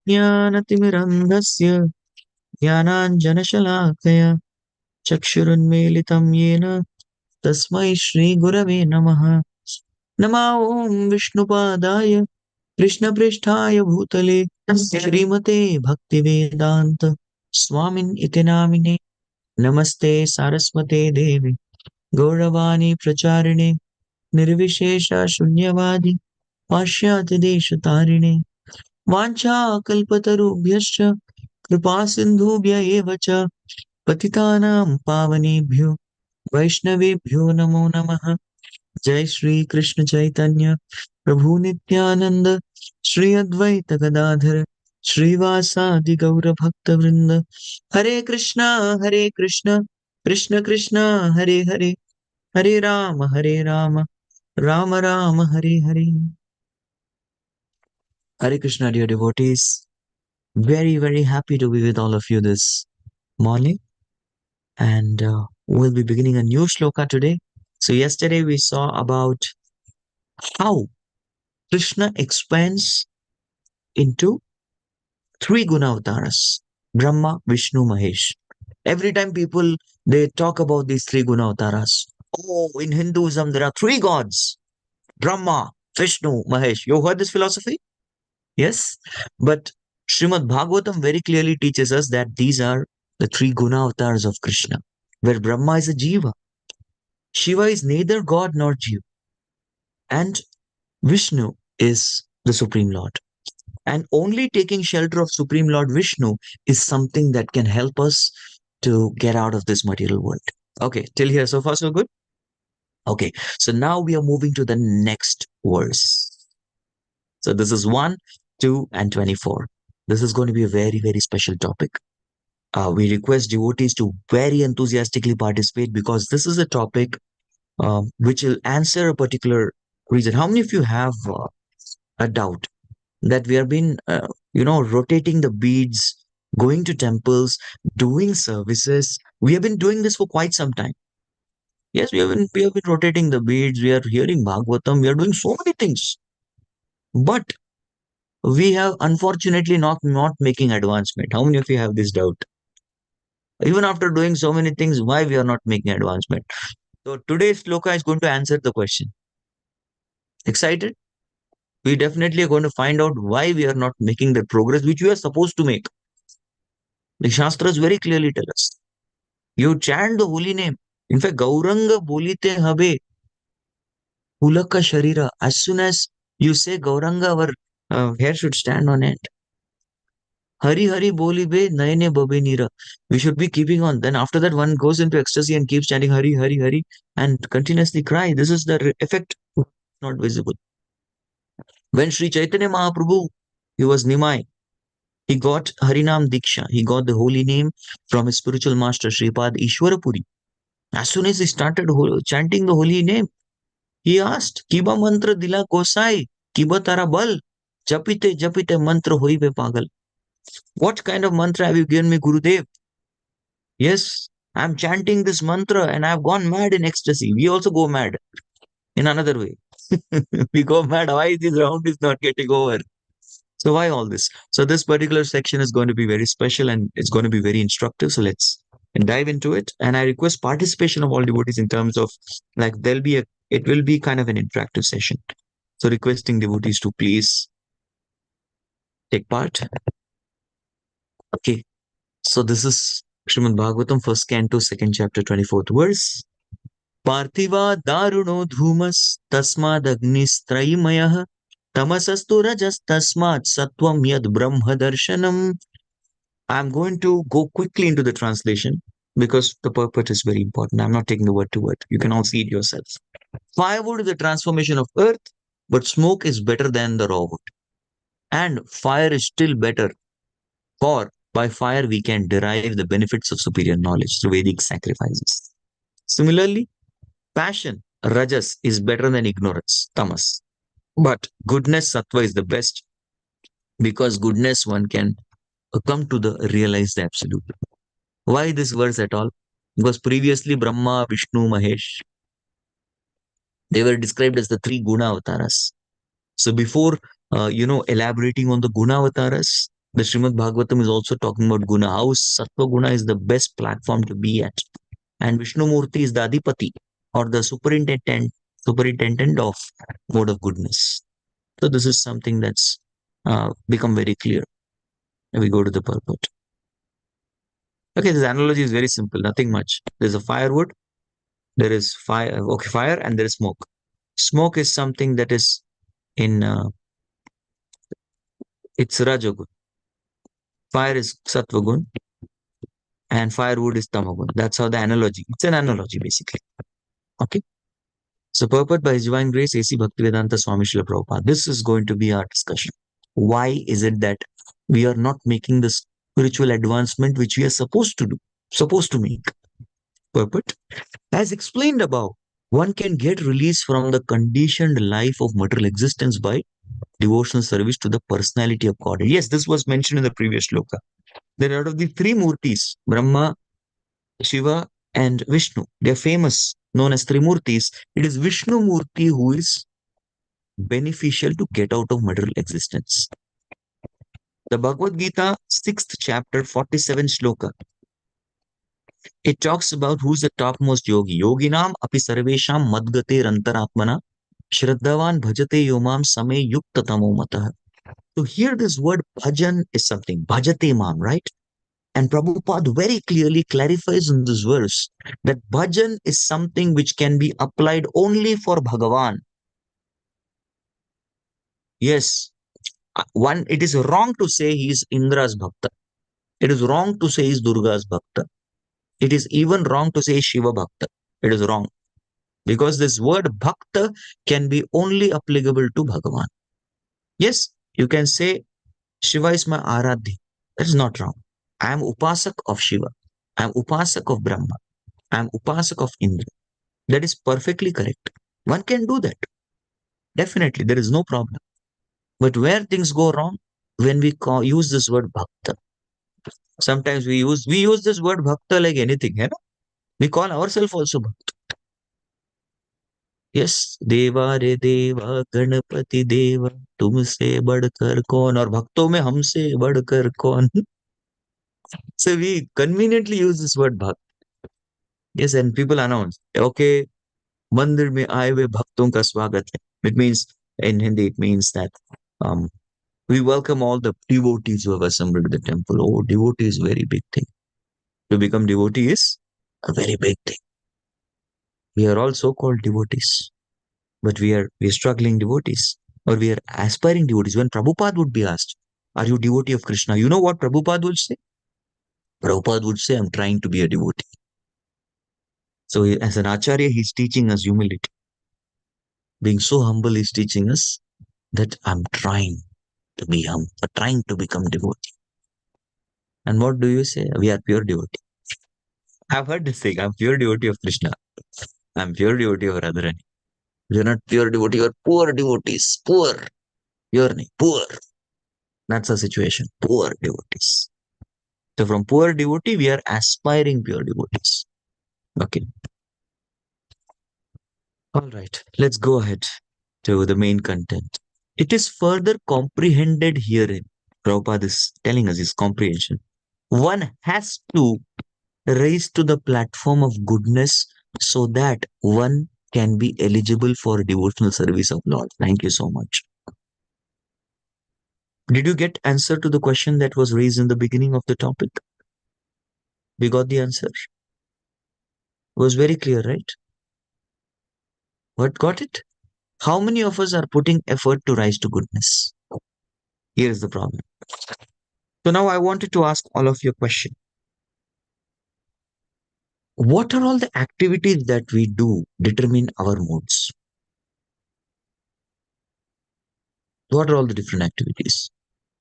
ज्ञानतिमिरन्धस्य ज्ञानाञ्जनशलाकया चक्षुरुन्मीलितं येन तस्मै श्रीगुरवे नमः। नमः ॐ विष्णुपादाय कृष्णपृष्ठाय भूतले श्रीमते भक्तिवेदान्त स्वामिन् इति नामिने। नमस्ते सारस्वते देवी गौरवाणी प्रचारिणे निर्विशेष शून्यवादी पाश्चात्यदेशतारिणे वाञ्छाकल्पतरुभ्यश्च कृपा सिन्धुभ्य एव च पतितानां पावनेभ्यो वैष्णवेभ्यो नमो नमः। जय श्री कृष्ण चैतन्य प्रभु नित्यानंद श्री अद्वैत गदाधर श्रीवासादि गौर भक्त वृंद। हरे कृष्णा कृष्ण कृष्ण हरे हरे, हरे Ram Ram Ram Hare Hare. Hare Krishna, dear devotees. Very, very happy to be with all of you this morning. And we'll be beginning a new shloka today. So, yesterday we saw about how Krishna expands into three guna avatars: Brahma, Vishnu, Mahesh. Every time people they talk about these three guna avatars, oh, in Hinduism there are three gods: Brahma, Vishnu, Mahesh. You heard this philosophy? Yes, but Srimad Bhagavatam very clearly teaches us that these are the three guna avatars of Krishna, where Brahma is a jiva, Shiva is neither god nor jiva, and Vishnu is the Supreme Lord. And only taking shelter of Supreme Lord Vishnu is something that can help us to get out of this material world. Okay, till here, so far, so good? Okay, so now we are moving to the next verse. So this is 1, 2, and 24. This is going to be a very, very special topic. We request devotees to very enthusiastically participate because this is a topic which will answer a particular reason. How many of you have a doubt that we have been, rotating the beads, going to temples, doing services? We have been doing this for quite some time. Yes, we have been rotating the beads. We are hearing Bhagavatam. We are doing so many things, but we have unfortunately not making advancement. How many of you have this doubt? Even after doing so many things, why we are not making advancement? So today's sloka is going to answer the question. Excited? We definitely are going to find out why we are not making the progress which we are supposed to make. The Shastras very clearly tell us. You chant the holy name. In fact, Gauranga bolite habe pulaka sharira. As soon as you say Gauranga, our hair should stand on end. Hari Hari Boli Be Naine Babe Nira. We should be keeping on. Then after that, one goes into ecstasy and keeps chanting Hari Hari Hari and continuously cry. This is the effect not visible. When Sri Chaitanya Mahaprabhu, he was Nimai, he got Harinam Diksha. He got the holy name from his spiritual master Sripad Ishwarapuri. As soon as he started chanting the holy name, he asked, Kiba mantra dila kosai, kiba tara bal, japite japite mantra hoibe pagal. What kind of mantra have you given me, Gurudev? Yes, I'm chanting this mantra and I've gone mad in ecstasy. We also go mad in another way. We go mad. Why this round is not getting over? So why all this? So this particular section is going to be very special and it's going to be very instructive. So let's dive into it. And I request participation of all devotees in terms of like it will be kind of an interactive session. So requesting devotees to please take part. Okay. So this is Srimad Bhagavatam, first canto, second chapter, 24th verse. Parthiva daruno dhumas tasmadagnistrayimaya tamasastu rajas tasmat sattvam yad brahma darshanam. I'm going to go quickly into the translation because the purport is very important. I'm not taking the word to word. You can all see it yourselves. Firewood is the transformation of earth, but smoke is better than the raw wood. And fire is still better, for by fire we can derive the benefits of superior knowledge through Vedic sacrifices. Similarly, passion, rajas, is better than ignorance, tamas. But goodness, sattva, is the best because goodness one can come to the realize the absolute. Why this verse at all? Because previously Brahma, Vishnu, Mahesh, they were described as the three guna avatars. So before, elaborating on the guna avatars, The Srimad Bhagavatam is also talking about guna. How Sattva Guna is the best platform to be at. And Vishnu Murti is the Adipati or the superintendent of mode of goodness. So this is something that's become very clear. We go to the purport. Okay, this analogy is very simple, nothing much. There's a firewood, there is fire, okay, fire, and there is smoke. Smoke is something that is in it's Rajagun. Fire is Sattvagun, and firewood is Tamagun. That's how the analogy. It's an analogy basically. Okay. So, purport by His Divine Grace A.C. Bhaktivedanta Swami Srila Prabhupada. This is going to be our discussion. Why is it that we are not making the spiritual advancement which we are supposed to do, supposed to make? Purport. As explained above, one can get release from the conditioned life of material existence by devotional service to the personality of God. Yes, this was mentioned in the previous shloka. There are out of the three murtis, Brahma, Shiva, and Vishnu. They are famous, known as Trimurtis. It is Vishnu Murti who is beneficial to get out of material existence. The Bhagavad Gita, 6th chapter, 47 shloka. It talks about who's the topmost yogi. Yoginam api sarvesham madgate rantaratmana shraddhavan bhajate yomam same yukta tamo matah. So here this word bhajan is something, bhajate mam, right? And Prabhupada very clearly clarifies in this verse that bhajan is something which can be applied only for Bhagavan. Yes, it is wrong to say he is Indra's bhakta. It is wrong to say he is Durga's bhakta. It is even wrong to say Shiva bhakta. It is wrong. Because this word bhakta can be only applicable to Bhagavan. Yes, you can say Shiva is my Aradhi. That is not wrong. I am Upasak of Shiva. I am Upasak of Brahma. I am Upasak of Indra. That is perfectly correct. One can do that. Definitely, there is no problem. But where things go wrong, when we use this word bhakta, sometimes we use this word bhakta like anything. You know? We call ourselves also bhakta. Yes, Deva रे देवा गणपति देवा तुमसे बढ़कर कौन और भक्तों में हमसे बढ़कर कौन. So we conveniently use this word bhakt. Yes, and people announce, okay, मंदिर में आए हुए भक्तों का स्वागत है. It means, in Hindi, it means that um, we welcome all the devotees who have assembled at the temple. Oh, devotee is a very big thing. To become devotee is a very big thing. We are all so-called devotees, but we are struggling devotees, or we are aspiring devotees. When Prabhupada would be asked, "Are you devotee of Krishna?" You know what Prabhupada would say? Prabhupada would say, "I'm trying to be a devotee." So, as an acharya, he's teaching us humility. Being so humble, he's teaching us that I'm trying to be humble, trying to become devotee. And what do you say? We are pure devotee. I've heard this thing. I'm pure devotee of Krishna. I'm pure devotee of Radharani. You're not pure devotee, you're poor devotees. Poor. You're poor. That's the situation. Poor devotees. So from poor devotee, we are aspiring pure devotees. Okay. All right. Let's go ahead to the main content. It is further comprehended herein. Prabhupada is telling us his comprehension. One has to rise to the platform of goodness so that one can be eligible for devotional service of Lord. Thank you so much. Did you get answer to the question that was raised in the beginning of the topic? We got the answer. It was very clear, right? What got it? How many of us are putting effort to rise to goodness? Here is the problem. So now I wanted to ask all of you a question. What are all the activities that we do determine our moods? What are all the different activities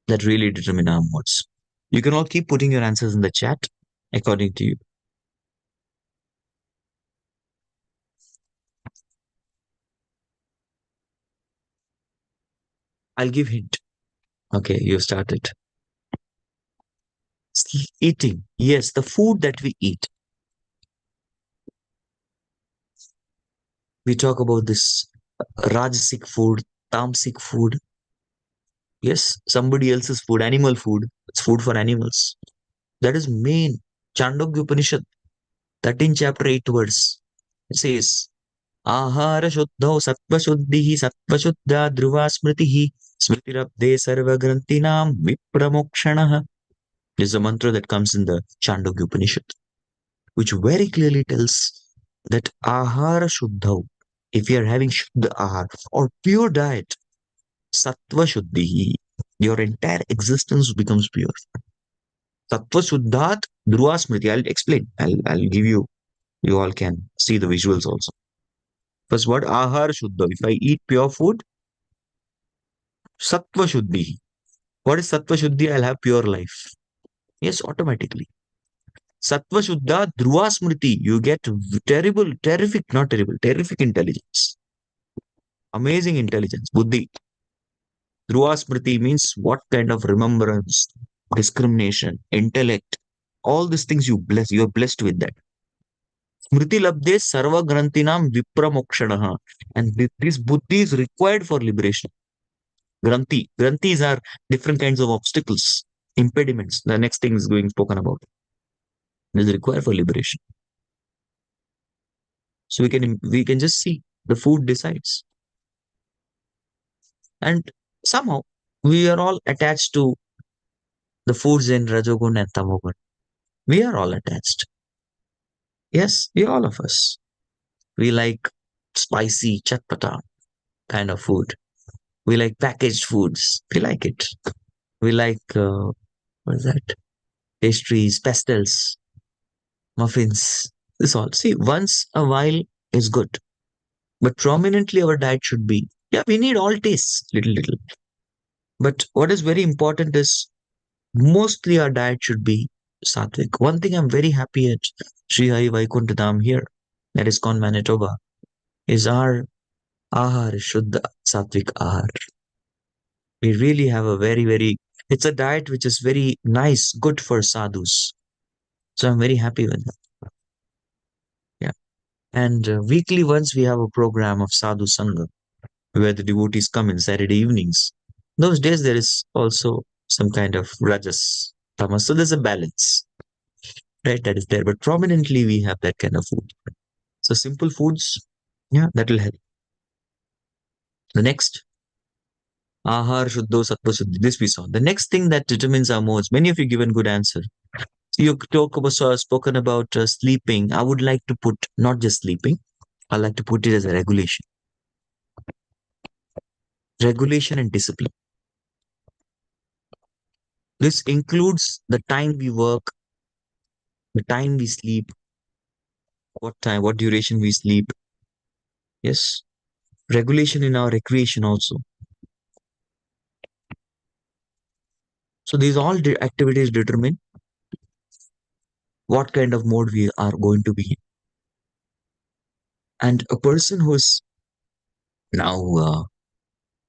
that really determine our moods? You can all keep putting your answers in the chat according to you. I'll give hint. Okay, you started. Eating. Yes, the food that we eat. We talk about this Rajasic food, Tamasic food. Yes, somebody else's food, animal food. It's food for animals. That is main. Chandogya Upanishad, 13th chapter, 8th verse. It says, Ahara Shuddho Sattva Shuddhihi Sattva Shuddha Dhruva Smritihi Smritirabde Sarva Grantinam Vipramokshanaha. This is a mantra that comes in the Chandogya Upanishad, which very clearly tells that Ahara Shuddho, if you are having Shuddha Ahar or pure diet, Sattva Shuddhihi, your entire existence becomes pure. Sattva Shuddhat Dhruva Smriti. I'll explain. I'll give you, you all can see the visuals also. First word, Ahar Shuddha. If I eat pure food, Sattva Shuddhi. What is Sattva Shuddhi? I'll have pure life. Yes, automatically. Sattva Shuddha Dhruva Smriti. You get terrible, terrific, not terrible, terrific intelligence. Amazing intelligence. Buddhi. Dhruva Smriti means what kind of remembrance, discrimination, intellect, all these things you are blessed with that. Smriti labde sarva grantinam vipramokshanaha. And this buddhi is required for liberation. Granti. Grantis are different kinds of obstacles, impediments. The next thing is going spoken about. It is required for liberation. So we can just see the food decides. And somehow we are all attached to the foods in Rajogun and Tamogun. We are all attached. Yes, we all of us. We like spicy chatpata kind of food. We like packaged foods. We like it. We like what is that? Pastries, pastels, muffins. This all. See, once a while is good, but prominently our diet should be. Yeah, we need all tastes, little little. But what is very important is mostly our diet should be sattvic. One thing I'm very happy at Sri Hari Vaikuntha Dham here, that is ISKCON Manitoba, is our ahar is Shuddha sattvic ahar. We really have a it's a diet which is very nice, good for sadhus. So I'm very happy with that. Yeah. And weekly once we have a program of sadhu sangha where the devotees come in Saturday evenings. Those days there is also some kind of rajas, tamas. So there's a balance, right? That is there. But prominently we have that kind of food. So simple foods, yeah, that will help. The next, ahar shuddho sattva shuddhi. This we saw. The next thing that determines our modes. Many of you given good answer. You talk about spoken about sleeping. I would like to put not just sleeping. I like to put it as a regulation. Regulation and discipline. This includes the time we work, the time we sleep, what time, what duration we sleep. Yes. Regulation in our recreation also. So these all activities determine what kind of mode we are going to be in. And a person who's now,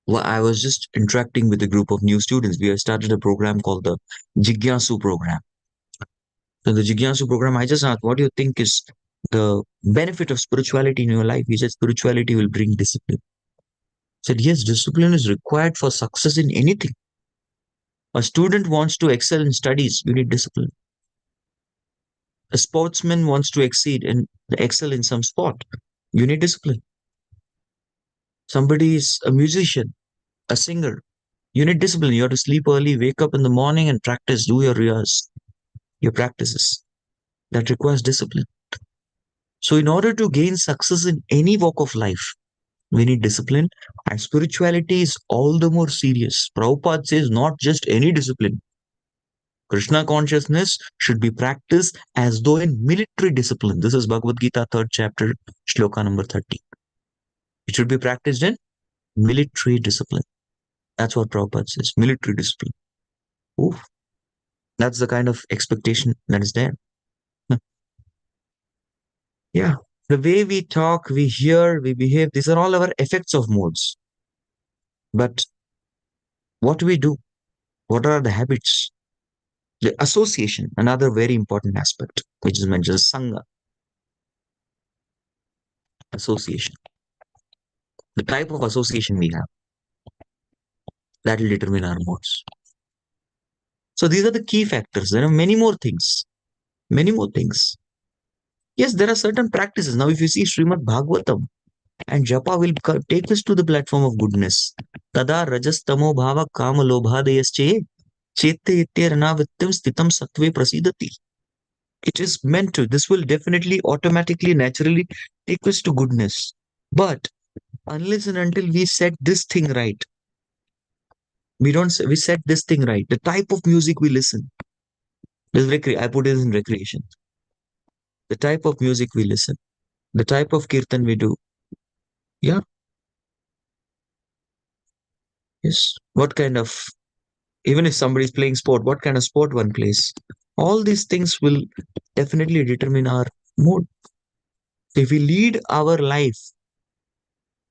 well, I was just interacting with a group of new students. We have started a program called the Jigyasu program. So the Jigyasu program, I just asked, what do you think is the benefit of spirituality in your life? He said, spirituality will bring discipline. I said, yes, discipline is required for success in anything. A student wants to excel in studies, you need discipline. A sportsman wants to excel in some sport, you need discipline. Somebody is a musician, a singer, you need discipline. You have to sleep early, wake up in the morning and practice, do your riyas, your practices. That requires discipline. So in order to gain success in any walk of life, we need discipline, and spirituality is all the more serious. Prabhupada says not just any discipline. Krishna consciousness should be practiced as though in military discipline. This is Bhagavad Gita, 3rd chapter, shloka number 30. It should be practiced in military discipline. That's what Prabhupada says, military discipline. Oof. That's the kind of expectation that is there. Yeah. The way we talk, we hear, we behave, these are all our effects of modes. But what do we do? What are the habits? The association, another very important aspect, which is mentioned, Sangha, association. The type of association we have. That will determine our modes. So these are the key factors. There are many more things. Many more things. Yes, there are certain practices. Now, if you see Srimad Bhagavatam and Japa will take us to the platform of goodness. Tada rajas tamo bhava kama lobhadayasche chete ityanavittam stitam sattve prasidati. It is meant to. This will definitely, automatically, naturally take us to goodness. But unless and until we set this thing right, we set this thing right. The type of music we listen. I put it in recreation. The type of music we listen. The type of kirtan we do. Yeah. Yes. What kind of, even if somebody is playing sport, what kind of sport one plays? All these things will definitely determine our mood. If we lead our life,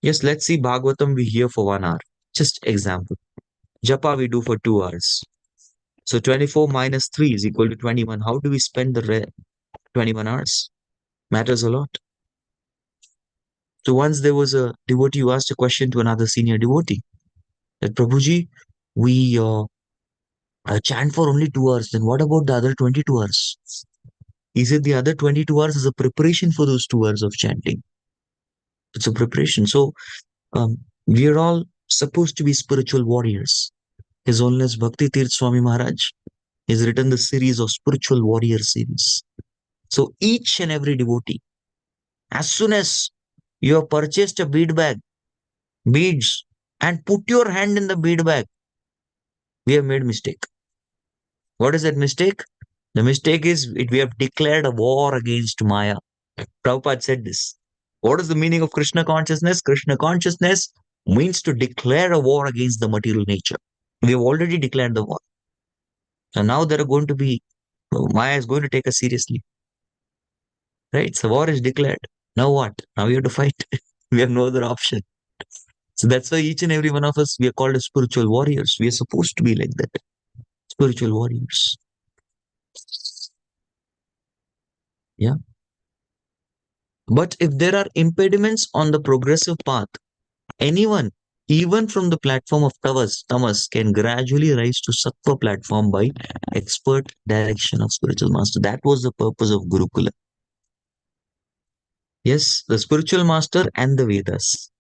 yes, let's see Bhagavatam we hear for 1 hour. Just example. Japa we do for 2 hours. So 24 minus 3 is equal to 21. How do we spend the 21 hours? Matters a lot. So once there was a devotee who asked a question to another senior devotee that Prabhuji, we chant for only 2 hours. Then what about the other 22 hours? He said the other 22 hours is a preparation for those 2 hours of chanting. It's a preparation. So we are all supposed to be spiritual warriors. His Holiness Bhaktivedanta Swami Maharaj has written the series of spiritual warrior series. So each and every devotee, as soon as you have purchased a bead bag, beads, and put your hand in the bead bag, we have made mistake. What is that mistake? The mistake is we have declared a war against Maya. Prabhupada said this. What is the meaning of Krishna consciousness? Krishna consciousness means to declare a war against the material nature. We have already declared the war. So now there are going to be, Maya is going to take us seriously. Right? So war is declared. Now what? Now we have to fight. We have no other option. So that's why each and every one of us, we are called as spiritual warriors. We are supposed to be like that. Spiritual warriors. Yeah. But if there are impediments on the progressive path, anyone, even from the platform of tamas, can gradually rise to sattva platform by expert direction of spiritual master. That was the purpose of Gurukula. Yes, the spiritual master and the Vedas.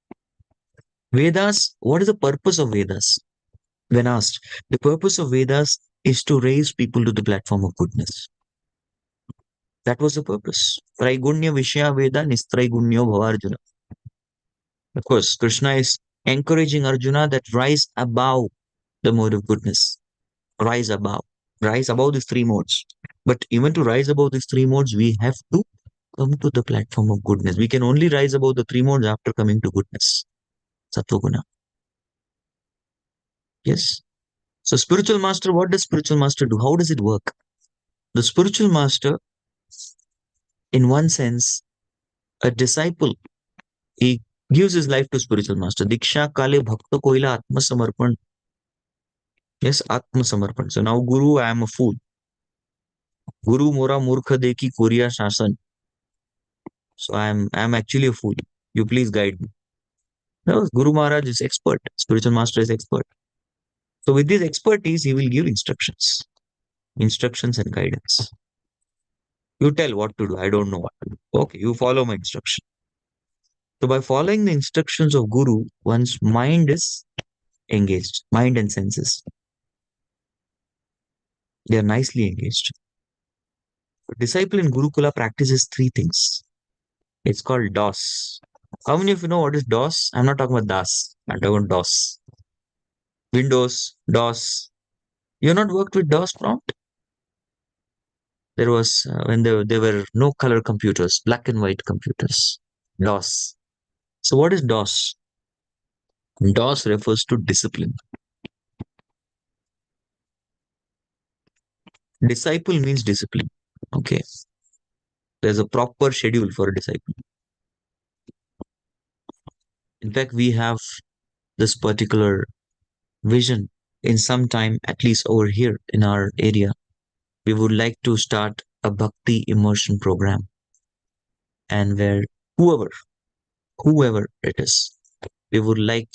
Vedas, what is the purpose of Vedas? When asked, the purpose of Vedas is to raise people to the platform of goodness. That was the purpose. Traigunya Vishya Veda Nistraigunyo Bhavarjuna. Of course, Krishna is encouraging Arjuna that rise above the mode of goodness. Rise above. Rise above these three modes. But even to rise above these three modes, we have to come to the platform of goodness. We can only rise above the three modes after coming to goodness. Sattva-guna. Yes. So spiritual master, what does spiritual master do? How does it work? The spiritual master, in one sense, a disciple, he gives his life to spiritual master. Diksha kale bhakta koila atma samarpan. Yes, atma samarpan. So now Guru, I am a fool. Guru mora murkha deki Korea shasan. So I am actually a fool. You please guide me. No, Guru Maharaj is expert. Spiritual master is expert. So with this expertise, he will give instructions and guidance. You tell what to do. I don't know what to do. Okay, you follow my instruction. So by following the instructions of Guru, one's mind is engaged. Mind and senses. They are nicely engaged. A disciple in Gurukula practices three things. It's called DOS. How many of you know what is DOS? I'm not talking about DAS. I'm talking about DOS. Windows, DOS. You have not worked with DOS prompt? There was when there were no color computers, black and white computers. DOS. So what is DOS? DOS refers to discipline. Disciple means discipline. Okay. There's a proper schedule for a disciple. In fact, we have this particular vision in some time, at least over here in our area. We would like to start a bhakti immersion program, and where whoever it is, we would like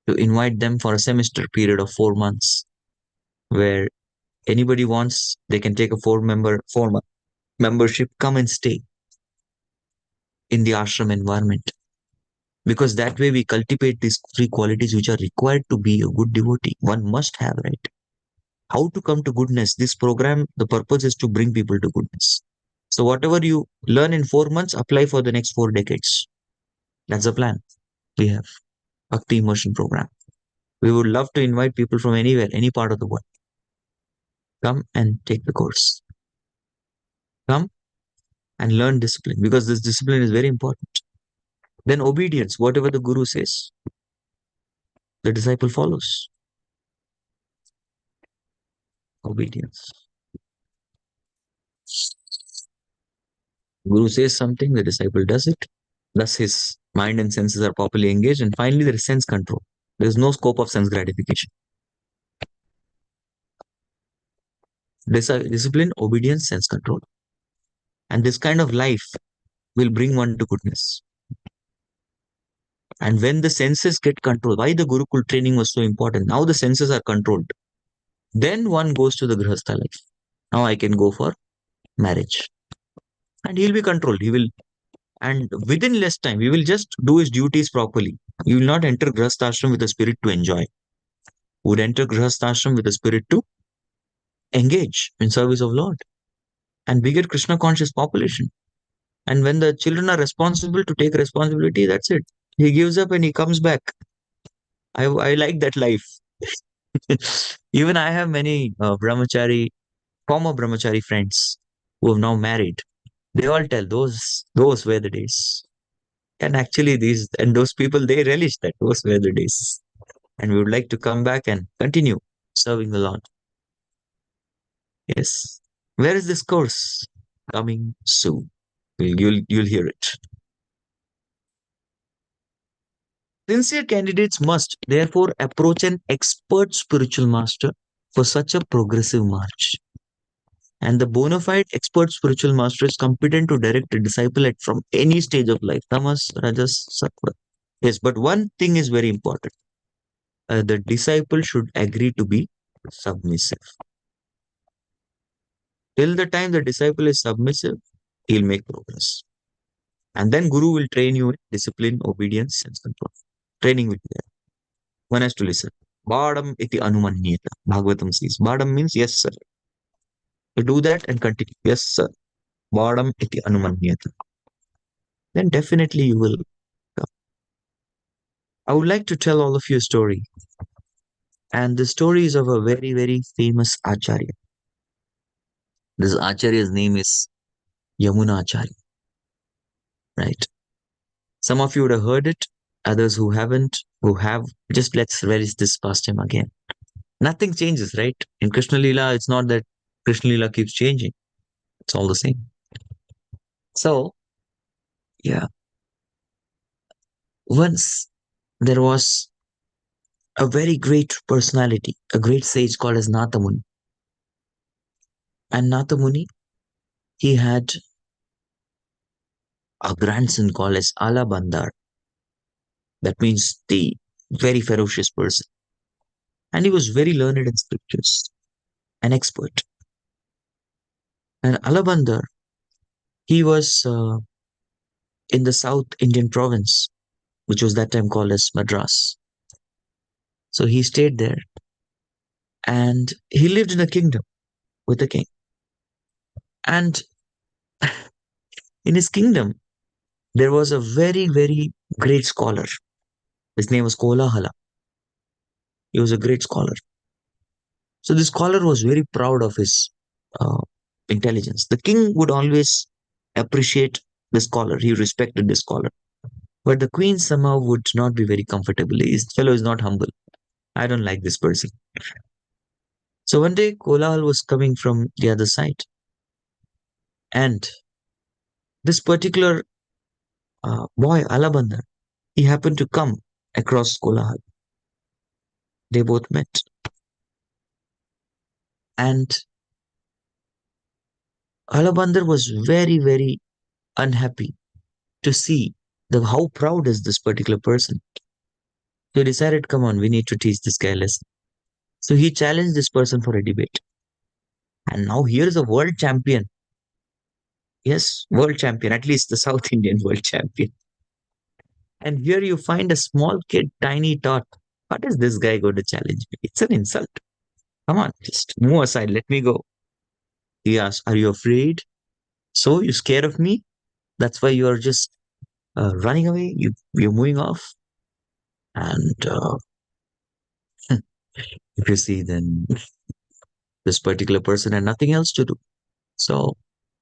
to invite them for a semester period of 4 months, where anybody wants, they can take a 4-month membership, come and stay in the ashram environment. Because that way we cultivate these 3 qualities which are required to be a good devotee. One must have, right? How to come to goodness? This program, the purpose is to bring people to goodness. So whatever you learn in 4 months, apply for the next 4 decades. That's the plan we have. Bhakti Immersion Program. We would love to invite people from anywhere, any part of the world. Come and take the course. Come and learn discipline, because this discipline is very important. Then obedience, whatever the guru says, the disciple follows. Obedience. Guru says something, the disciple does it. Thus his mind and senses are properly engaged. And finally, there is sense control. There is no scope of sense gratification. Discipline, obedience, sense control. And this kind of life will bring one to goodness. And when the senses get controlled, why the Gurukul training was so important? Now the senses are controlled. Then one goes to the Grihastha life. Now I can go for marriage. And he'll be controlled. And within less time, he will just do his duties properly. He will not enter Grihasthashram with a spirit to enjoy. He would enter Grihasthashram with a spirit to engage in service of Lord and beget Krishna conscious population. And when the children are responsible to take responsibility, that's it. He gives up and he comes back. I like that life. Even I have many former brahmachari friends who have now married. They all tell those were the days. And actually those people, they relish that those were the days. And we would like to come back and continue serving the Lord. Yes. Where is this course? Coming soon. You'll hear it. Sincere candidates must therefore approach an expert spiritual master for such a progressive march. And the bona fide expert spiritual master is competent to direct a disciple from any stage of life, tamas, rajas, sattva. Yes, but one thing is very important. The disciple should agree to be submissive. Till the time the disciple is submissive, he'll make progress. And then Guru will train you in discipline, obedience, and control. Training will be there. One has to listen. Badam iti anumanyeta. Bhagavatam says. Badam means yes, sir. You do that and continue. Yes, sir. Badam iti anumanyeta. Then definitely you will come. I would like to tell all of you a story. And the story is of a very, very famous Acharya. This Acharya's name is Yamuna Acharya. Right? Some of you would have heard it. Others who haven't, who have, just let's relish this pastime again. Nothing changes, right? In Krishna Leela, it's not that Krishna Leela keeps changing. It's all the same. So, yeah. Once there was a very great personality, a great sage called as Natha Muni. And Natha Muni, he had a grandson called as Alabandar. That means the very ferocious person. And he was very learned in scriptures, an expert. And Alabandar, he was in the South Indian province, which was that time called as Madras. So he stayed there and he lived in a kingdom with a king. And in his kingdom, there was a very, very great scholar. His name was Kolahala. He was a great scholar. So this scholar was very proud of his uh, intelligence. The king would always appreciate the scholar. He respected the scholar. But the queen somehow would not be very comfortable. This fellow is not humble. I don't like this person. So one day, Kolahal was coming from the other side. And this particular boy, Alabandar, he happened to come across Kolahal. They both met. And Alabandar was very, very unhappy to see how proud is this particular person. So he decided, come on, we need to teach this guy a lesson. So he challenged this person for a debate. And now here is a world champion. Yes, world champion, at least the South Indian world champion. And here you find a small kid, tiny tot. What is this guy going to challenge me? It's an insult. Come on, just move aside. Let me go. He asked, are you afraid? So you scared of me? That's why you are just running away. You're moving off. And if you see, then this particular person had nothing else to do. So,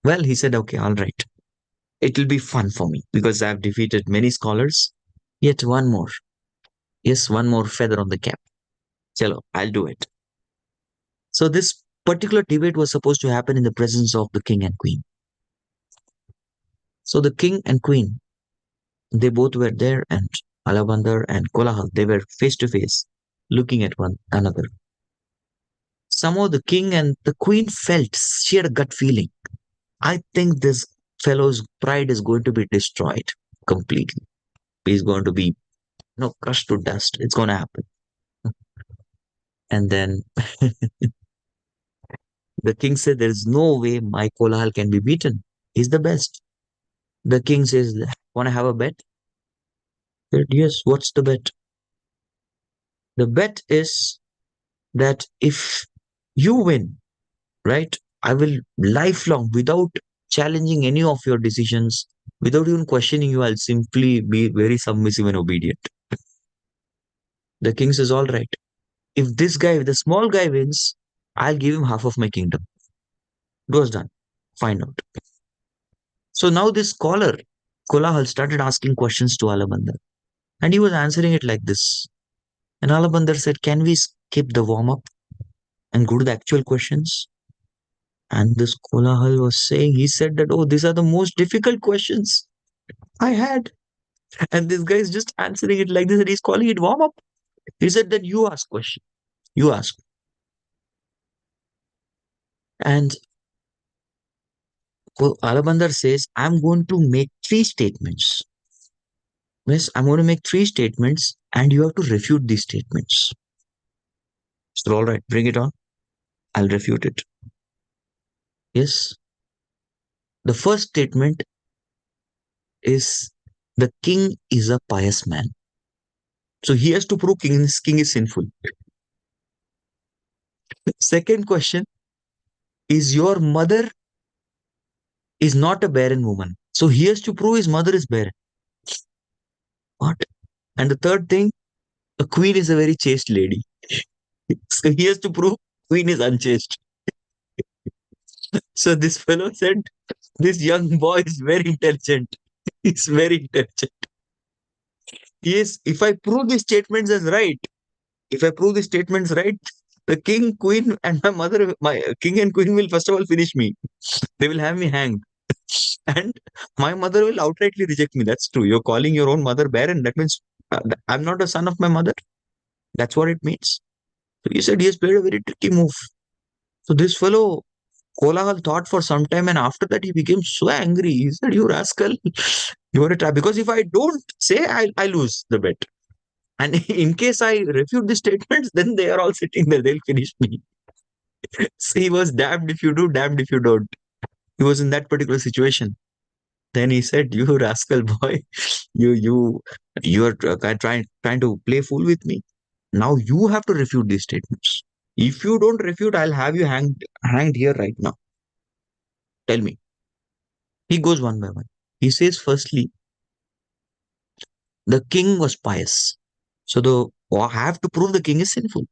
well, he said, okay, all right. It will be fun for me because I've defeated many scholars. Yet one more. Yes, one more feather on the cap. Chalo, I'll do it. So this particular debate was supposed to happen in the presence of the king and queen. So the king and queen, they both were there, and Alabandar and Kolahal, they were face to face, looking at one another. Somehow the king and the queen felt, she had a gut feeling. I think this fellow's pride is going to be destroyed completely. He's going to be, crushed to dust. It's going to happen. And then the king said, there's no way my Kolahal can be beaten. He's the best. The king says, want to have a bet? He said, yes, what's the bet? The bet is that if you win, right, I will lifelong, without challenging any of your decisions, without even questioning you, I'll simply be very submissive and obedient. The king says, all right. If this guy, if the small guy wins, I'll give him half of my kingdom. It was done. Find out. So now this scholar, Kolahal, started asking questions to Alabandar. And he was answering it like this. And Alabandar said, can we skip the warm up and go to the actual questions? And this Kolahal was saying, he said that, oh, these are the most difficult questions I had. And this guy is just answering it like this, and he's calling it warm up. He said, then you ask question. You ask. And Alabandar says, I'm going to make three statements. Yes, I'm going to make three statements, and you have to refute these statements. So, all right, bring it on. I'll refute it. Yes. The first statement is the king is a pious man. So he has to prove king is sinful. Second question is your mother is not a barren woman. So he has to prove his mother is barren. What? And the third thing, a queen is a very chaste lady. So he has to prove queen is unchaste. So this fellow said, this young boy is very intelligent. He's very intelligent. Yes, if I prove these statements as right, if I prove these statements right, the king, queen, and my mother, my king and queen will first of all finish me. They will have me hanged. And my mother will outrightly reject me. That's true. You're calling your own mother barren. That means I'm not a son of my mother. That's what it means. So he said he has played a very tricky move. So this fellow, Kolahal, thought for some time, and after that he became so angry. He said, you rascal, you want to try? Because if I don't say, I lose the bet. And in case I refute the statements, then they are all sitting there. They'll finish me. So he was damned if you do, damned if you don't. He was in that particular situation. Then he said, "You rascal boy, you are trying to play fool with me. Now you have to refute these statements. If you don't refute, I'll have you hanged here right now. Tell me." He goes one by one. He says, firstly, the king was pious. So I have to prove the king is sinful.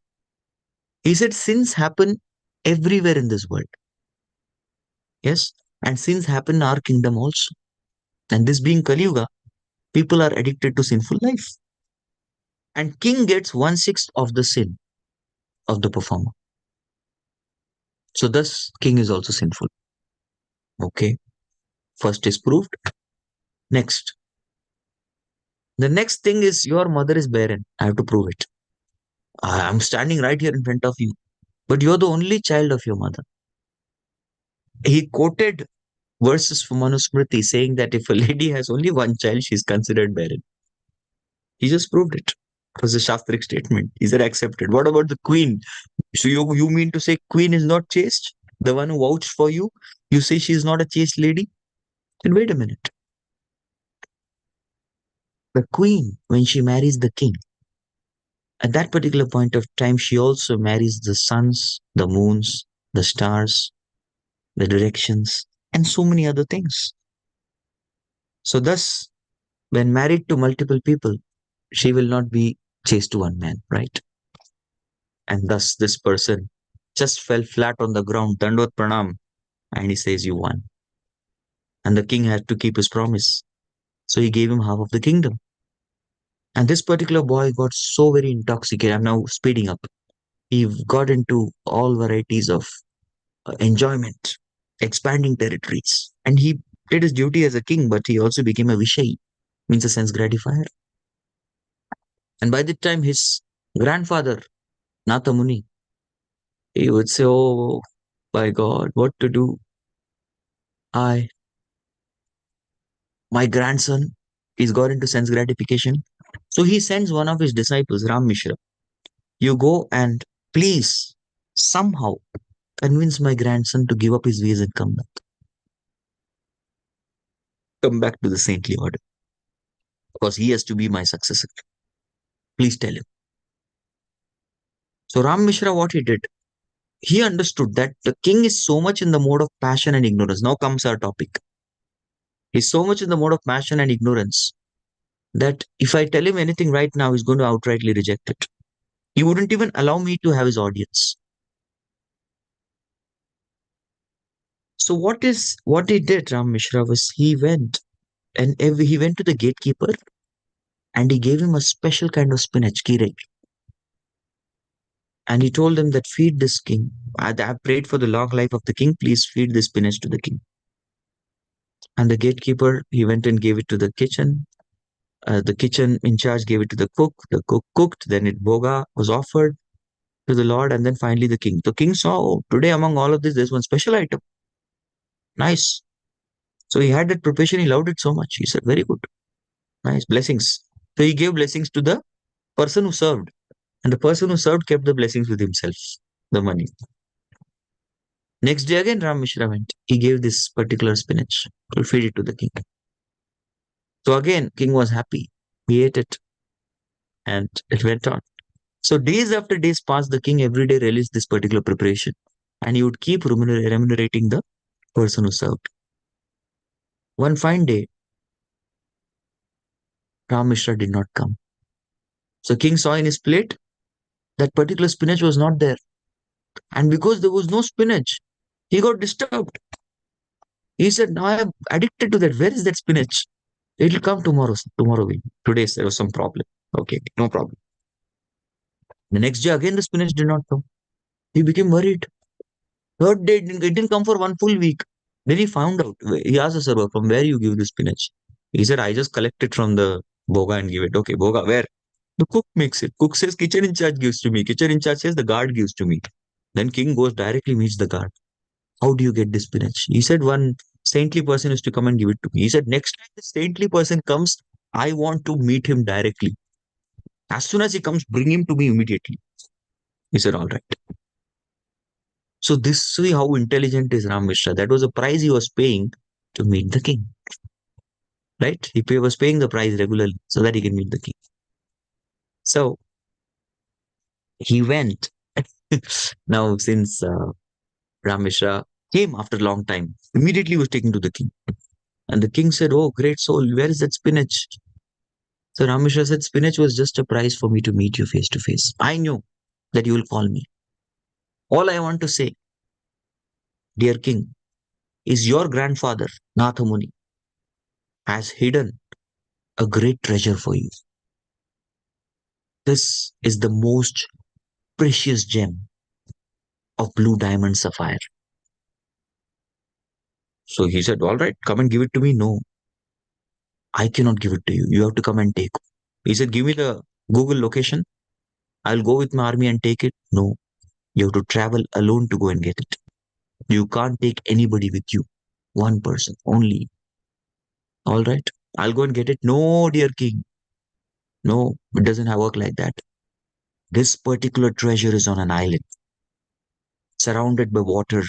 He said, sins happen everywhere in this world. Yes. And sins happen in our kingdom also. And this being Kali Yuga, people are addicted to sinful life. And king gets 1/6 of the sin of the performer. So thus, king is also sinful. Okay. First is proved. Next. The next thing is your mother is barren. I have to prove it. I'm standing right here in front of you. But you're the only child of your mother. He quoted verses from Manusmriti saying that if a lady has only one child, she's considered barren. He just proved it. was a Shastric statement. He said, accepted. What about the queen? So you mean to say queen is not chaste? The one who vouched for you? You say she is not a chaste lady? Then wait a minute. The queen, when she marries the king, at that particular point of time, she also marries the suns, the moons, the stars, the directions, and so many other things. So thus, when married to multiple people, she will not be chaste to one man, right? And thus this person just fell flat on the ground, Dandot Pranam, and he says, you won. And the king had to keep his promise. So he gave him half of the kingdom. And this particular boy got so very intoxicated. I'm now speeding up. He got into all varieties of enjoyment, expanding territories. And he did his duty as a king, but he also became a Vishayi, means a sense gratifier. And by the time his grandfather, Natha Muni, he would say, oh, by God, what to do? My grandson, he's got into sense gratification. So he sends one of his disciples, Ram Mishra. You go and please somehow convince my grandson to give up his ways and come back. Come back to the saintly order. Because he has to be my successor. Please tell him. So Ram Mishra, what he did, he understood that the king is so much in the mode of passion and ignorance. Now comes our topic. He's so much in the mode of passion and ignorance that if I tell him anything right now, he's going to outrightly reject it. He wouldn't even allow me to have his audience. So what he did, Ram Mishra, was he went and he went to the gatekeeper and he gave him a special kind of spinach, kirei. And he told him that feed this king. I prayed for the long life of the king. Please feed this spinach to the king. And the gatekeeper, he went and gave it to the kitchen. The kitchen in charge gave it to the cook. The cook cooked. Then it boga was offered to the Lord, and then finally the king. The king saw, oh, today among all of this, there's one special item. Nice. So he had that preparation. He loved it so much. He said, very good. Nice. Blessings. So he gave blessings to the person who served. And the person who served kept the blessings with himself, the money. Next day again, Ram Mishra went. He gave this particular spinach to feed it to the king. So again, king was happy. He ate it and it went on. So days after days passed, the king every day released this particular preparation and he would keep remunerating the person who served. One fine day, Ram Mishra did not come. So king saw in his plate that particular spinach was not there. And because there was no spinach, he got disturbed. He said, now I am addicted to that. Where is that spinach? It'll come tomorrow. Tomorrow will. Today there was some problem. Okay, no problem. The next day again the spinach did not come. He became worried. Third day it didn't come for one full week. Then he found out. He asked the server, from where you give the spinach? He said, I just collect it from the boga and give it. Okay, boga, where? The cook makes it. Cook says kitchen in charge gives to me. Kitchen in charge says the guard gives to me. Then king goes directly meets the guard. How do you get this spinach? He said, one saintly person is to come and give it to me. He said, next time the saintly person comes, I want to meet him directly. As soon as he comes, bring him to me immediately. He said, all right. So this see how intelligent is Ram Mishra. That was a price he was paying to meet the king. Right? Was paying the price regularly so that he can meet the king. So he went. Now, since Ram Mishra came after a long time, immediately was taken to the king. And the king said, oh, great soul, where is that spinach? So Ram Mishra said, spinach was just a price for me to meet you face to face. I knew that you will call me. All I want to say, dear king, is your grandfather, Natha Muni, has hidden a great treasure for you. This is the most precious gem of blue diamond sapphire. So he said, all right, come and give it to me. No, I cannot give it to you. You have to come and take. He said, give me the Google location. I'll go with my army and take it. No, you have to travel alone to go and get it. You can't take anybody with you. One person only. All right, I'll go and get it. No, dear king. No, it doesn't work like that. This particular treasure is on an island, surrounded by water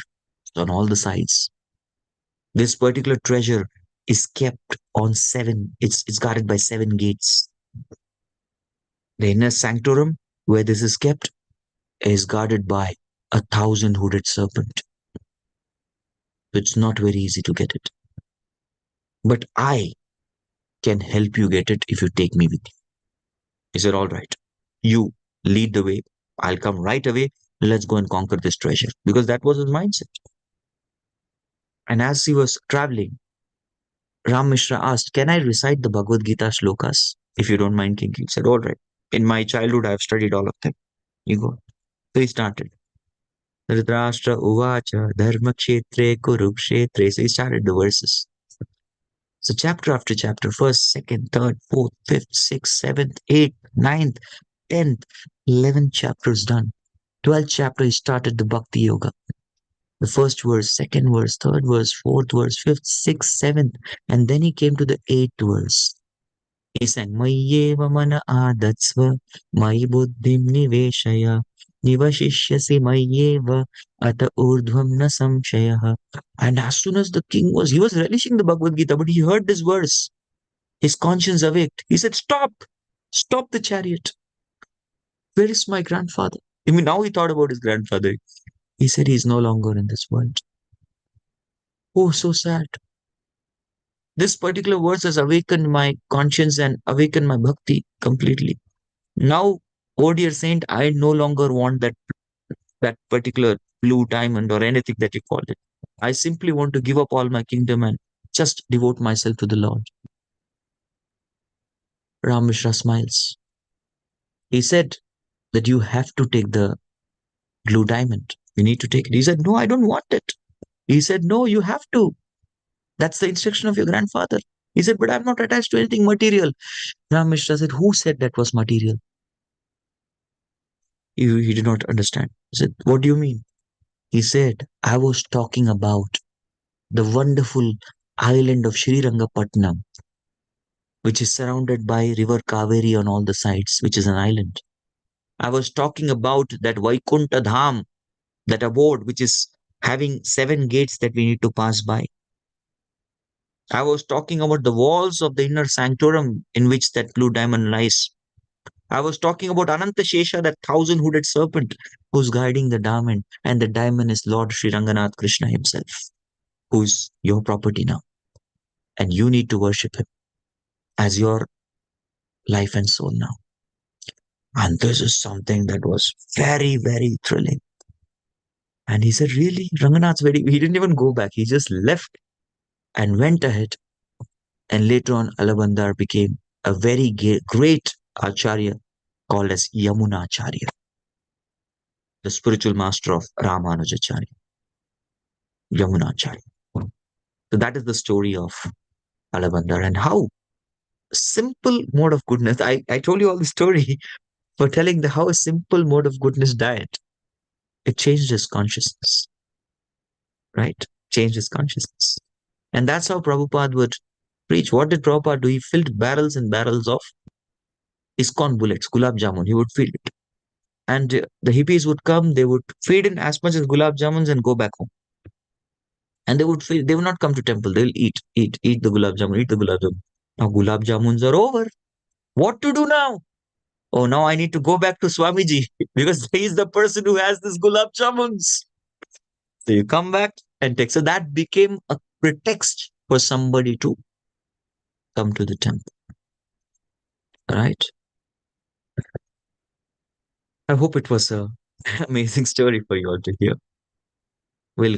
on all the sides. This particular treasure is kept on it's guarded by 7 gates. The inner sanctorum, where this is kept, is guarded by 1,000 hooded serpent. It's not very easy to get it. But I can help you get it if you take me with you. He said, all right, you lead the way. I'll come right away. Let's go and conquer this treasure. Because that was his mindset. And as he was traveling, Ram Mishra asked, can I recite the Bhagavad Gita shlokas? If you don't mind, King. He said, all right. In my childhood, I've studied all of them. You go. So he started. Dhritarashtra Uvacha Dharma Kshetre Kurukshetre. So he started the verses. So chapter after chapter, first, second, third, fourth, fifth, sixth, seventh, eighth, ninth, 10th, 11th chapters done. 12th chapter, he started the Bhakti Yoga. The first verse, second verse, third verse, fourth verse, fifth, sixth, seventh, and then he came to the 8th verse. He sang, Mayyeva mana adatsva, Mayi buddhim niveshaya, Nivashishyasi mayyeva, Ata urdhvam na samshayaha. And as soon as the king he was relishing the Bhagavad Gita, but he heard this verse. His conscience awaked. He said, stop, stop the chariot. Where is my grandfather? I mean, now he thought about his grandfather. He said he's no longer in this world. Oh, so sad. This particular verse has awakened my conscience and awakened my bhakti completely. Now, oh dear saint, I no longer want that particular blue diamond or anything that you call it. I simply want to give up all my kingdom and just devote myself to the Lord. Ram Mishra smiles. He said that you have to take the blue diamond. You need to take it. He said, no, I don't want it. He said, no, you have to. That's the instruction of your grandfather. He said, but I'm not attached to anything material. Ram Mishra said, who said that was material? He did not understand. He said, what do you mean? He said, I was talking about the wonderful island of Sri Rangapatnam, which is surrounded by river Kaveri on all the sides, which is an island. I was talking about that Vaikunta Dham, that abode, which is having 7 gates that we need to pass by. I was talking about the walls of the inner sanctorum in which that blue diamond lies. I was talking about Ananta Shesha, that 1,000 hooded serpent who's guiding the diamond, and the diamond is Lord Sri Ranganath Krishna himself, who's your property now. And you need to worship him as your life and soul now. And this is something that was very, very thrilling. And he said, really? Ranganath's very, he didn't even go back. He just left and went ahead. And later on, Alabandar became a very great Acharya called as Yamunacharya, the spiritual master of Ramanujacharya, Yamunacharya. So that is the story of Alabandar and how simple mode of goodness. I told you all the story for telling how a simple mode of goodness diet, it changed his consciousness, right? Changed his consciousness. And that's how Prabhupada would preach. What did Prabhupada do? He filled barrels and barrels of ISKCON bullets, gulab jamun. He would fill it. And the hippies would come, they would feed in as much as gulab jamuns and go back home. And they would not come to temple. They'll eat the gulab jamun, eat the gulab jamun. Now gulab jamuns are over. What to do now? Oh, now I need to go back to Swamiji because he's the person who has this gulab jamuns. So you come back and take. So that became a pretext for somebody to come to the temple. Right? I hope it was an amazing story for you all to hear. Well,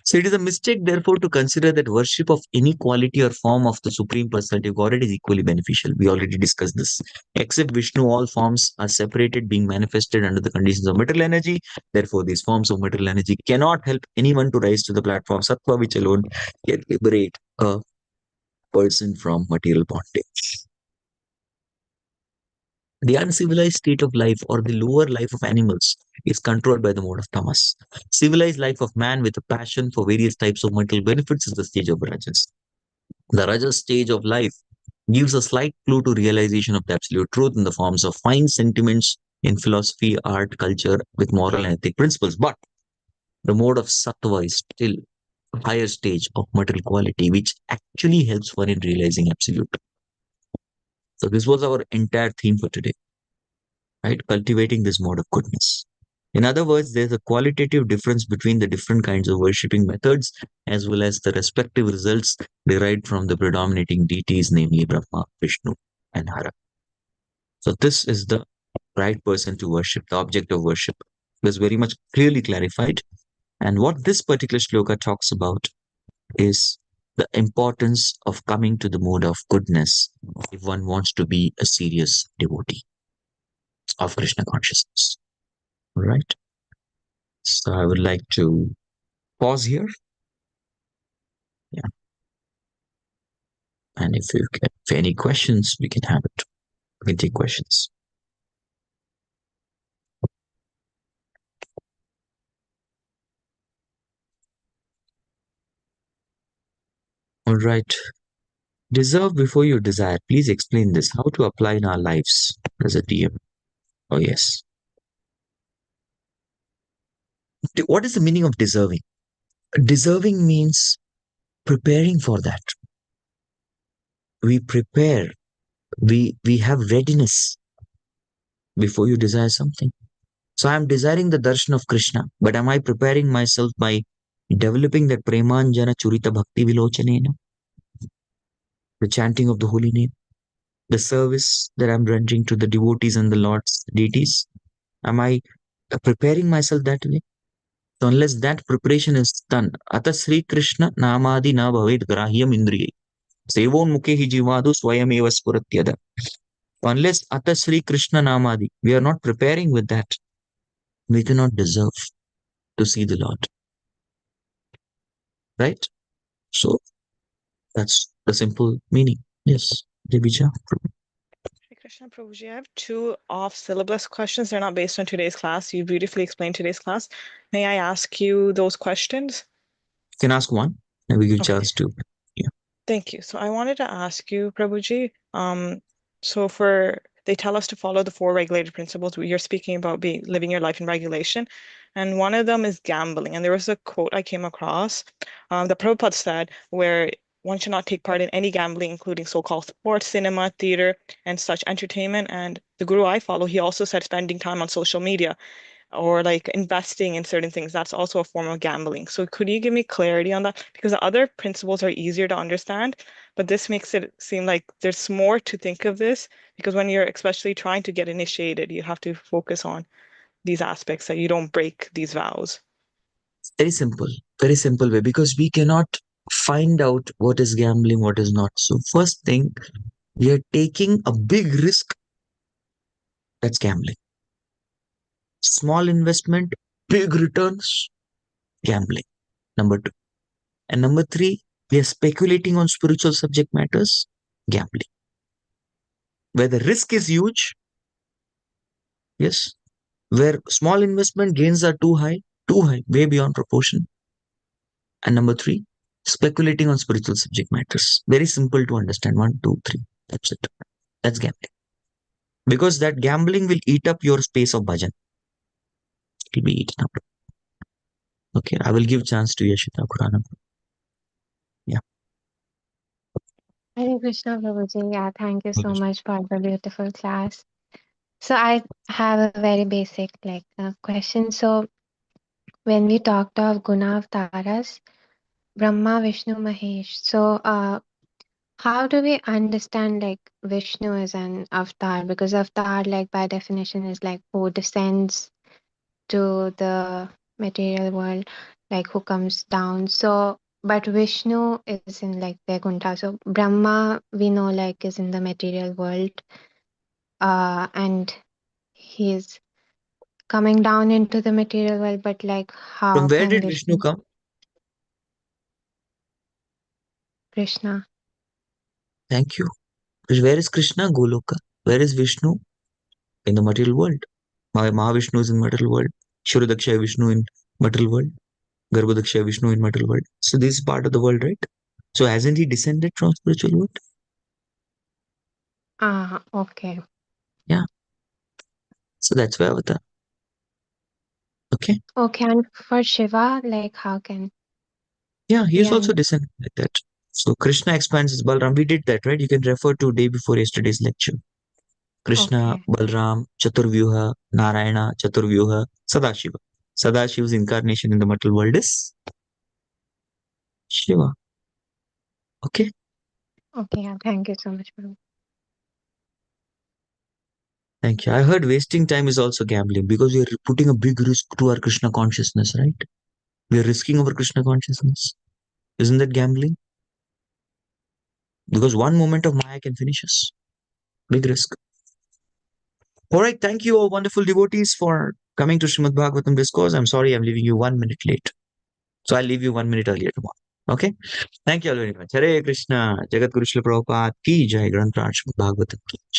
so it is a mistake, therefore, to consider that worship of any quality or form of the Supreme Personality of Godhead is equally beneficial. We already discussed this. Except Vishnu, all forms are separated, being manifested under the conditions of material energy. Therefore, these forms of material energy cannot help anyone to rise to the platform Sattva, which alone can liberate a person from material bondage. The uncivilized state of life or the lower life of animals is controlled by the mode of tamas. Civilized life of man with a passion for various types of material benefits is the stage of rajas. The rajas stage of life gives a slight clue to realization of the absolute truth in the forms of fine sentiments in philosophy, art, culture, with moral and ethic principles. But the mode of sattva is still a higher stage of material quality, which actually helps one in realizing absolute. So this was our entire theme for today, right? Cultivating this mode of goodness. In other words, there's a qualitative difference between the different kinds of worshipping methods as well as the respective results derived from the predominating deities, namely Brahma, Vishnu, and Hara. So this is the right person to worship. The object of worship was very much clearly clarified. And what this particular shloka talks about is the importance of coming to the mode of goodness if one wants to be a serious devotee of Krishna consciousness. All right. So I would like to pause here. Yeah. And if you get any questions, we can have it. We can take questions. All right. Deserve before you desire. Please explain this. How to apply in our lives as a DM. Oh, yes. What is the meaning of deserving? Deserving means preparing for that. We prepare. We have readiness before you desire something. So I am desiring the darshan of Krishna, but am I preparing myself by developing that premanjana churita bhakti vilochanena, the chanting of the holy name, the service that I'm rendering to the devotees and the Lord's deities? Am I preparing myself that way? So unless that preparation is done, Ata Sri Krishna namadi na bhavet grahyam indriye. Sevon mukhe hi jivadu swayameva spuratyada. Unless Ata Sri Krishna namadi, we are not preparing with that. We cannot deserve to see the Lord. Right? So that's the simple meaning. Yes, Devija. Krishna Prabhuji, I have two off-syllabus questions. They're not based on today's class. You beautifully explained today's class. May I ask you those questions? You can ask one, and we give chance to. Yeah. Thank you. So I wanted to ask you, Prabhuji, they tell us to follow the four regulated principles. You're speaking about living your life in regulation. And one of them is gambling. And there was a quote I came across that Prabhupada said, where one should not take part in any gambling, including so-called sports, cinema, theater, and such entertainment. And the guru I follow, he also said spending time on social media or like investing in certain things, that's also a form of gambling. So could you give me clarity on that? Because the other principles are easier to understand, but this makes it seem like there's more to think of this, because when you're especially trying to get initiated, you have to focus on these aspects that you don't break these vows. Very simple way, because we cannot find out what is gambling, what is not. So first thing, we are taking a big risk. That's gambling. Small investment, big returns, gambling. Number two. And number three, we are speculating on spiritual subject matters, gambling. Where the risk is huge, yes. Where small investment gains are too high, way beyond proportion. And number three, speculating on spiritual subject matters. Very simple to understand. One, two, three. That's it. That's gambling. Because that gambling will eat up your space of bhajan. It will be eaten up. Okay, I will give chance to Yashita Kurana. Yeah. Hare Krishna Prabhuji. Yeah, thank you so much for the beautiful class. So I have a very basic question. So when we talked of Guna Avtaras, Brahma, Vishnu, Mahesh. So how do we understand like Vishnu is an avatar? Because avatar, like by definition, is like who descends to the material world, like who comes down. So but Vishnu is in like Vaikuntha. So Brahma, we know like is in the material world, and he's coming down into the material world. But like, From how where can did Vishnu Vishnu, come? Krishna? Thank you. Where is Krishna? Goloka. Where is Vishnu? In the material world. Mahavishnu is in material world. Shuradaksha Vishnu in material world. Garbhodaksha Vishnu in material world. So this is part of the world, right? So hasn't he descended from spiritual world? Okay. Yeah. So that's why avatar. Okay. Okay, and for Shiva, like how can Yeah, he is we also descended like that. So Krishna expands his Balram. We did that, right? You can refer to day before yesterday's lecture. Krishna, Okay. Balram, Chaturvyuha, Narayana, Chaturvyuha, Sadashiva. Sadashiva's incarnation in the material world is Shiva. Okay. Okay, yeah, thank you so much, Prabhu. Thank you. I heard wasting time is also gambling because we are putting a big risk to our Krishna consciousness, right? We are risking our Krishna consciousness. Isn't that gambling? Because one moment of Maya can finish us. Big risk. All right. Thank you, all wonderful devotees, for coming to Srimad Bhagavatam Discourse. I'm sorry I'm leaving you 1 minute late. So I'll leave you 1 minute earlier tomorrow. Okay. Thank you all very much. Hare Krishna. Jagat Guru Srila Prabhupada ki jai. Granth Raj Srimad Bhagavatam ki jai.